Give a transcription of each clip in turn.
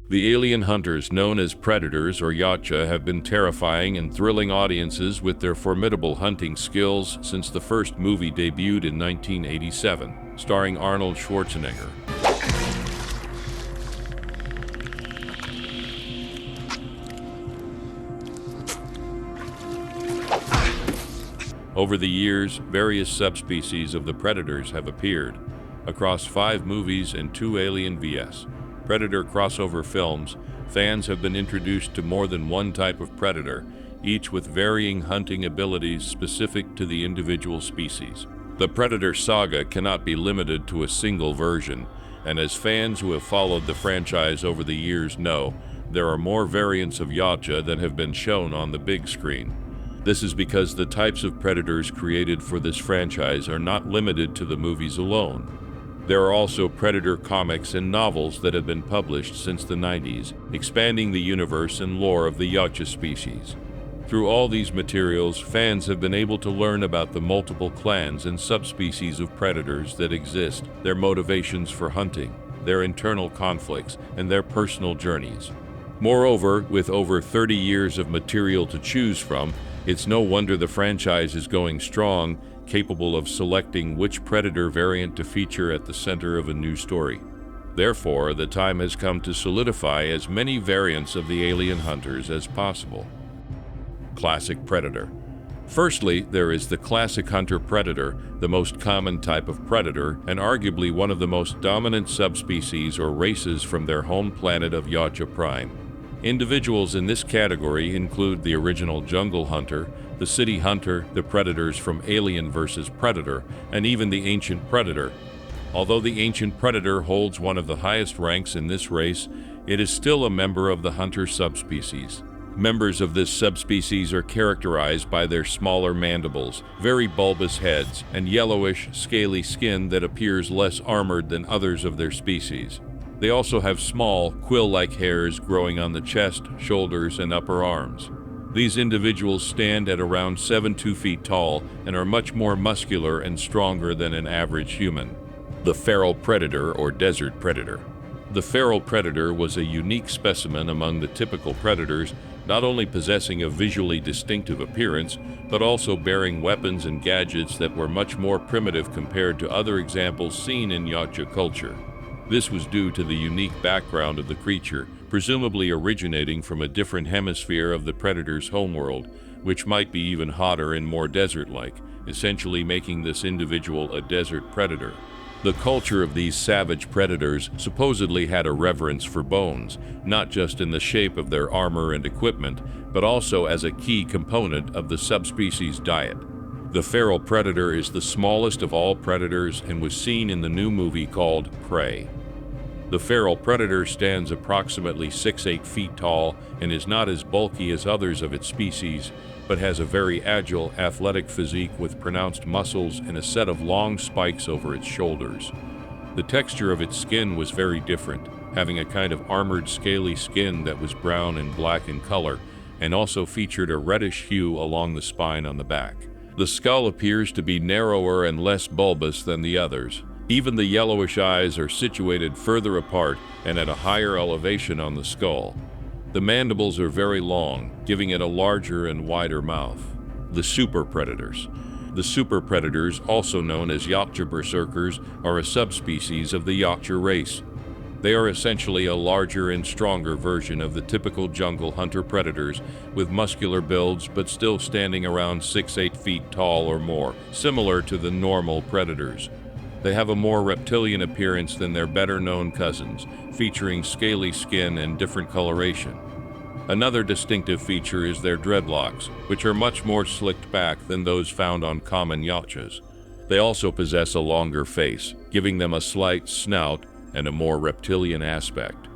The alien hunters known as predators or Yautja have been terrifying and thrilling audiences with their formidable hunting skills since the first movie debuted in 1987, starring Arnold Schwarzenegger. Over the years, various subspecies of the predators have appeared. Across 5 movies and 2 Alien vs. Predator crossover films, fans have been introduced to more than one type of predator, each with varying hunting abilities specific to the individual species. The Predator saga cannot be limited to a single version, and as fans who have followed the franchise over the years know, there are more variants of Yautja than have been shown on the big screen. This is because the types of predators created for this franchise are not limited to the movies alone. There are also Predator comics and novels that have been published since the 90s, expanding the universe and lore of the Yautja species. Through all these materials, fans have been able to learn about the multiple clans and subspecies of predators that exist, their motivations for hunting, their internal conflicts, and their personal journeys. Moreover, with over 30 years of material to choose from, it's no wonder the franchise is going strong, capable of selecting which predator variant to feature at the center of a new story. Therefore, the time has come to solidify as many variants of the alien hunters as possible. Classic predator. Firstly, there is the classic hunter-predator, the most common type of predator and arguably one of the most dominant subspecies or races from their home planet of Yautja Prime. Individuals in this category include the original jungle hunter, the city hunter, the predators from Alien vs. Predator, and even the ancient predator. Although the ancient predator holds one of the highest ranks in this race, it is still a member of the hunter subspecies. Members of this subspecies are characterized by their smaller mandibles, very bulbous heads, and yellowish, scaly skin that appears less armored than others of their species. They also have small, quill-like hairs growing on the chest, shoulders, and upper arms. These individuals stand at around 7 feet tall and are much more muscular and stronger than an average human. The feral predator or desert predator. The feral predator was a unique specimen among the typical predators, not only possessing a visually distinctive appearance, but also bearing weapons and gadgets that were much more primitive compared to other examples seen in Yautja culture. This was due to the unique background of the creature, presumably originating from a different hemisphere of the predator's homeworld, which might be even hotter and more desert-like, essentially making this individual a desert predator. The culture of these savage predators supposedly had a reverence for bones, not just in the shape of their armor and equipment, but also as a key component of the subspecies diet. The feral predator is the smallest of all predators and was seen in the new movie called Prey. The feral predator stands approximately 6-8 feet tall and is not as bulky as others of its species, but has a very agile, athletic physique with pronounced muscles and a set of long spikes over its shoulders. The texture of its skin was very different, having a kind of armored, scaly skin that was brown and black in color, and also featured a reddish hue along the spine on the back. The skull appears to be narrower and less bulbous than the others. Even the yellowish eyes are situated further apart and at a higher elevation on the skull. The mandibles are very long, giving it a larger and wider mouth. The super predators. The super predators, also known as Yautja berserkers, are a subspecies of the Yautja race. They are essentially a larger and stronger version of the typical jungle hunter predators, with muscular builds but still standing around 6-8 feet tall or more, similar to the normal predators. They have a more reptilian appearance than their better-known cousins, featuring scaly skin and different coloration. Another distinctive feature is their dreadlocks, which are much more slicked back than those found on common Yautjas. They also possess a longer face, giving them a slight snout and a more reptilian aspect.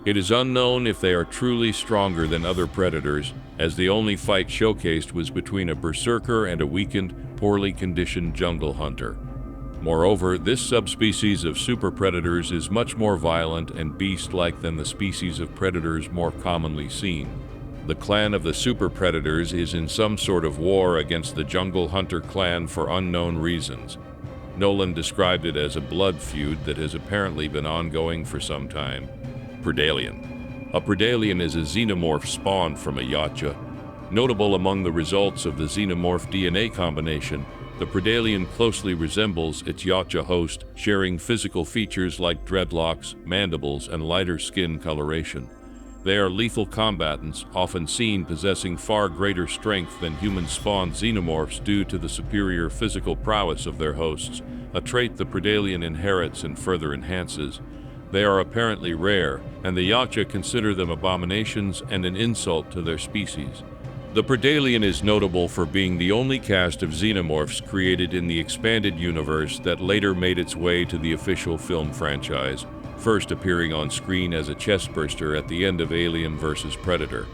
It is unknown if they are truly stronger than other predators, as the only fight showcased was between a berserker and a weakened, poorly conditioned jungle hunter. Moreover, this subspecies of super predators is much more violent and beast-like than the species of predators more commonly seen. The clan of the super predators is in some sort of war against the jungle hunter clan for unknown reasons. Nolan described it as a blood feud that has apparently been ongoing for some time. Predalien. A Predalien is a xenomorph spawned from a Yautja. Notable among the results of the xenomorph DNA combination, the Predalien closely resembles its Yautja host, sharing physical features like dreadlocks, mandibles, and lighter skin coloration. They are lethal combatants, often seen possessing far greater strength than human-spawned xenomorphs due to the superior physical prowess of their hosts, a trait the Predalien inherits and further enhances. They are apparently rare, and the Yautja consider them abominations and an insult to their species. The Predalien is notable for being the only cast of xenomorphs created in the expanded universe that later made its way to the official film franchise, first appearing on screen as a chestburster at the end of Alien vs. Predator.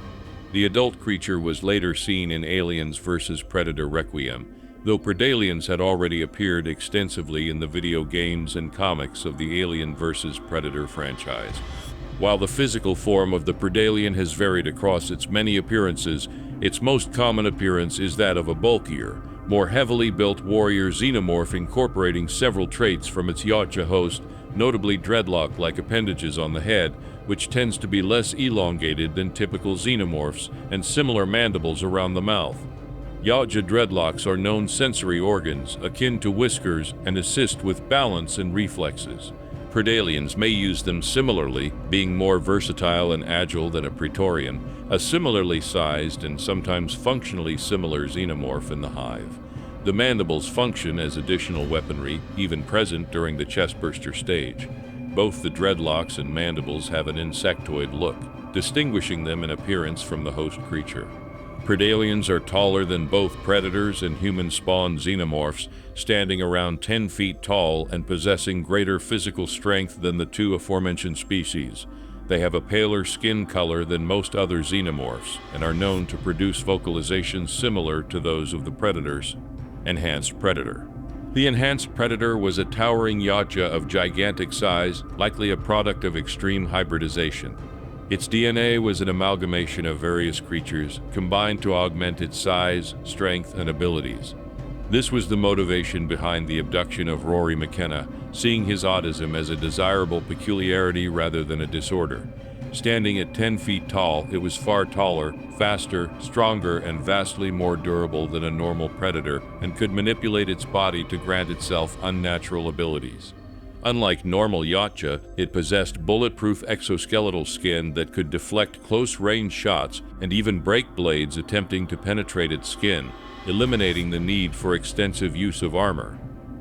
The adult creature was later seen in Aliens vs. Predator Requiem, though Predaliens had already appeared extensively in the video games and comics of the Alien vs. Predator franchise. While the physical form of the Predalien has varied across its many appearances, its most common appearance is that of a bulkier, more heavily built warrior xenomorph incorporating several traits from its Yautja host, notably dreadlock-like appendages on the head, which tends to be less elongated than typical xenomorphs, and similar mandibles around the mouth. Yautja dreadlocks are known sensory organs, akin to whiskers, and assist with balance and reflexes. Predaliens may use them similarly, being more versatile and agile than a Praetorian, a similarly sized and sometimes functionally similar xenomorph in the hive. The mandibles function as additional weaponry, even present during the chestburster stage. Both the dreadlocks and mandibles have an insectoid look, distinguishing them in appearance from the host creature. Predaliens are taller than both predators and human-spawned xenomorphs, standing around 10 feet tall and possessing greater physical strength than the two aforementioned species. They have a paler skin color than most other xenomorphs and are known to produce vocalizations similar to those of the predators. Enhanced Predator. The Enhanced Predator was a towering Yautja of gigantic size, likely a product of extreme hybridization. Its DNA was an amalgamation of various creatures, combined to augment its size, strength, and abilities. This was the motivation behind the abduction of Rory McKenna, seeing his autism as a desirable peculiarity rather than a disorder. Standing at 10 feet tall, it was far taller, faster, stronger, and vastly more durable than a normal predator, and could manipulate its body to grant itself unnatural abilities. Unlike normal Yautja, it possessed bulletproof exoskeletal skin that could deflect close-range shots and even break blades attempting to penetrate its skin, eliminating the need for extensive use of armor.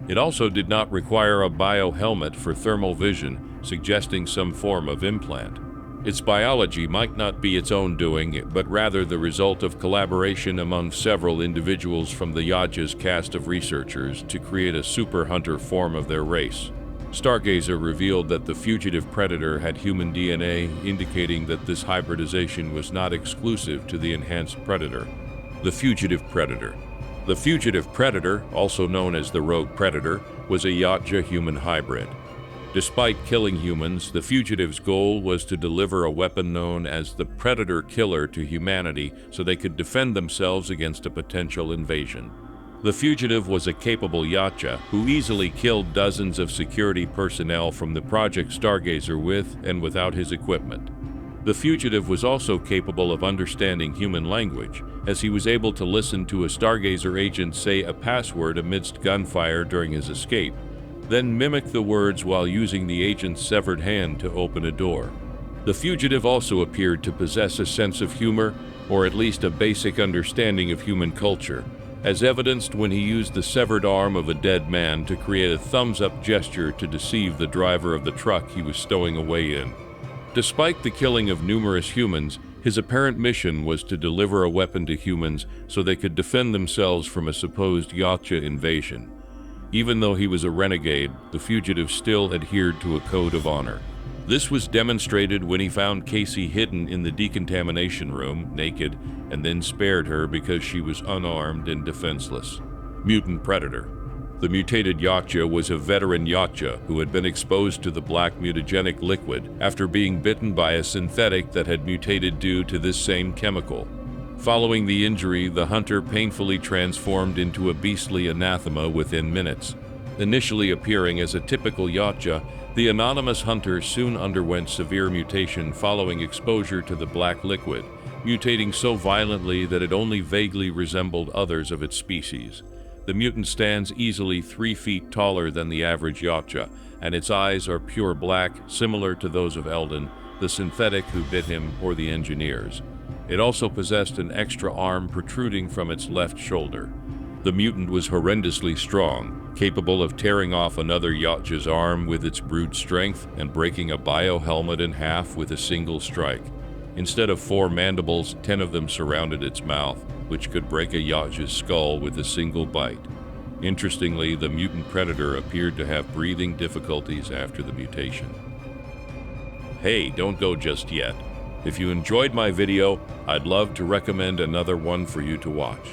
It also did not require a biohelmet for thermal vision, suggesting some form of implant. Its biology might not be its own doing, but rather the result of collaboration among several individuals from the Yautja's cast of researchers to create a super hunter form of their race. Stargazer revealed that the Fugitive Predator had human DNA, indicating that this hybridization was not exclusive to the Enhanced Predator. The Fugitive Predator. The Fugitive Predator, also known as the Rogue Predator, was a Yautja-human hybrid. Despite killing humans, the Fugitive's goal was to deliver a weapon known as the Predator Killer to humanity so they could defend themselves against a potential invasion. The Fugitive was a capable Yautja who easily killed dozens of security personnel from the Project Stargazer with and without his equipment. The Fugitive was also capable of understanding human language, as he was able to listen to a Stargazer agent say a password amidst gunfire during his escape, then mimic the words while using the agent's severed hand to open a door. The Fugitive also appeared to possess a sense of humor, or at least a basic understanding of human culture, as evidenced when he used the severed arm of a dead man to create a thumbs-up gesture to deceive the driver of the truck he was stowing away in. Despite the killing of numerous humans, his apparent mission was to deliver a weapon to humans so they could defend themselves from a supposed Yautja invasion. Even though he was a renegade, the Fugitive still adhered to a code of honor. This was demonstrated when he found Casey hidden in the decontamination room, naked, and then spared her because she was unarmed and defenseless. Mutant Predator. The mutated Yautja was a veteran Yautja who had been exposed to the black mutagenic liquid after being bitten by a synthetic that had mutated due to this same chemical. Following the injury, the hunter painfully transformed into a beastly anathema within minutes. Initially appearing as a typical Yautja, the anonymous hunter soon underwent severe mutation following exposure to the black liquid, mutating so violently that it only vaguely resembled others of its species. The mutant stands easily 3 feet taller than the average Yautja, and its eyes are pure black, similar to those of Eldon, the synthetic who bit him, or the engineers. It also possessed an extra arm protruding from its left shoulder. The mutant was horrendously strong, capable of tearing off another Yautja's arm with its brute strength and breaking a bio-helmet in half with a single strike. Instead of 4 mandibles, 10 of them surrounded its mouth, which could break a Yautja's skull with a single bite. Interestingly, the mutant predator appeared to have breathing difficulties after the mutation. Hey, don't go just yet. If you enjoyed my video, I'd love to recommend another one for you to watch.